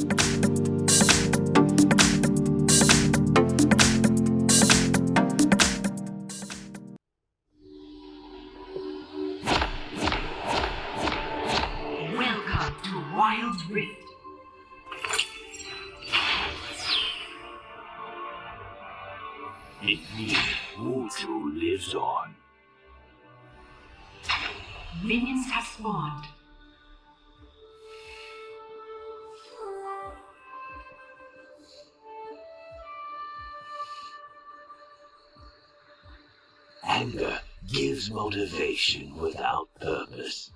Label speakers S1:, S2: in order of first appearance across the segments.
S1: Welcome to Wild Rift.
S2: In me, Wuju lives on.
S1: Minions have spawned.
S2: Anger gives motivation without purpose.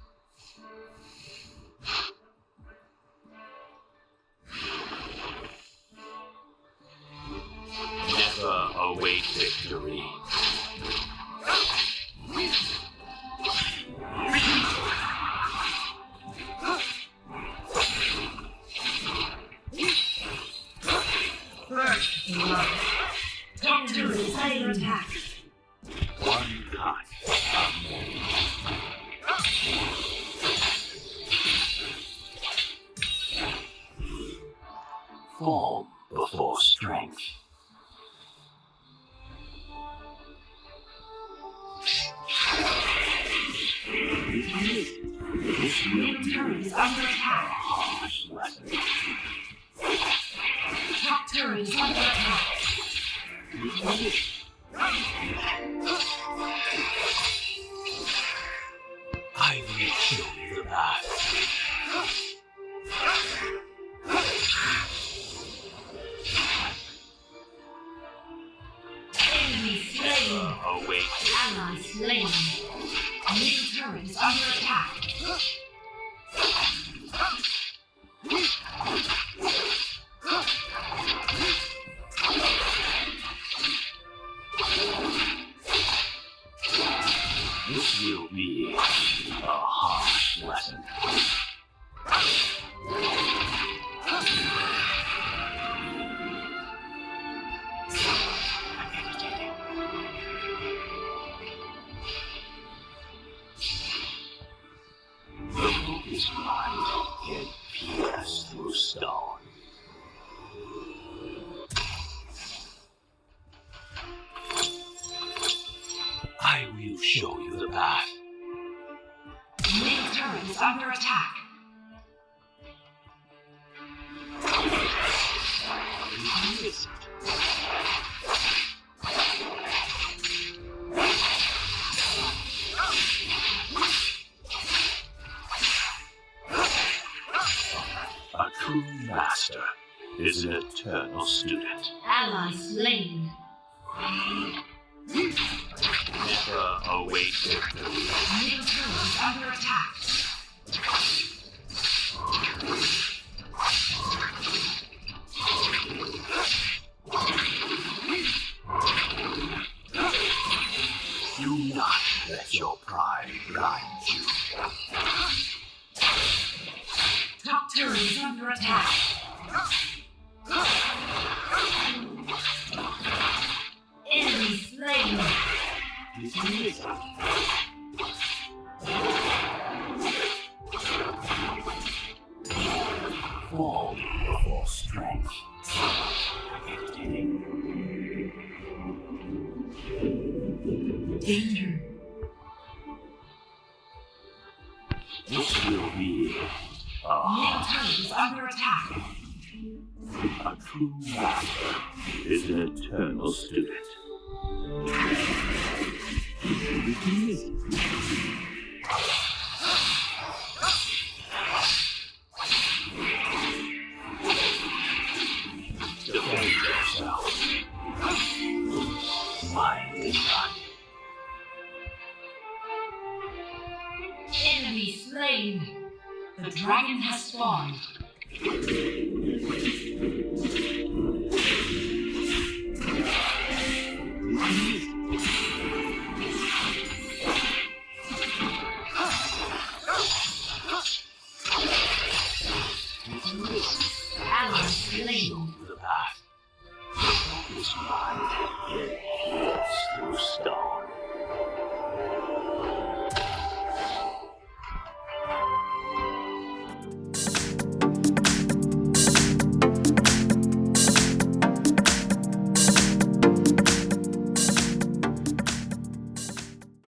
S2: Never await victory.
S1: First blood. Top turret is under attack.
S2: One cut. Form before strength.
S1: Middle turret is under attack.
S2: Harsh lesson.
S1: Top turret is under attack.
S2: I will show you the path.
S1: Enemy slain.
S2: Await.
S1: Ally slain. Middle turret is under attack.
S2: This will be a harsh lesson. The focus mind can pierce through stone. I will show you the path.
S1: Middle turret is under attack.
S2: A true master is an eternal student.
S1: Ally slain.
S2: Never await victory.
S1: Middle turret is under attack.
S2: Do not let your pride blind you.
S1: Top turret is under attack. Enemy slain.
S2: Fall before strength.
S1: Danger.
S2: This will be
S1: Middle turret is under attack.
S2: a true master is an eternal student. Defend yourself. Mind is not.
S1: Enemy slain. The dragon has spawned. Ally slain.
S2: The path. Focus mind. Pierce through stone.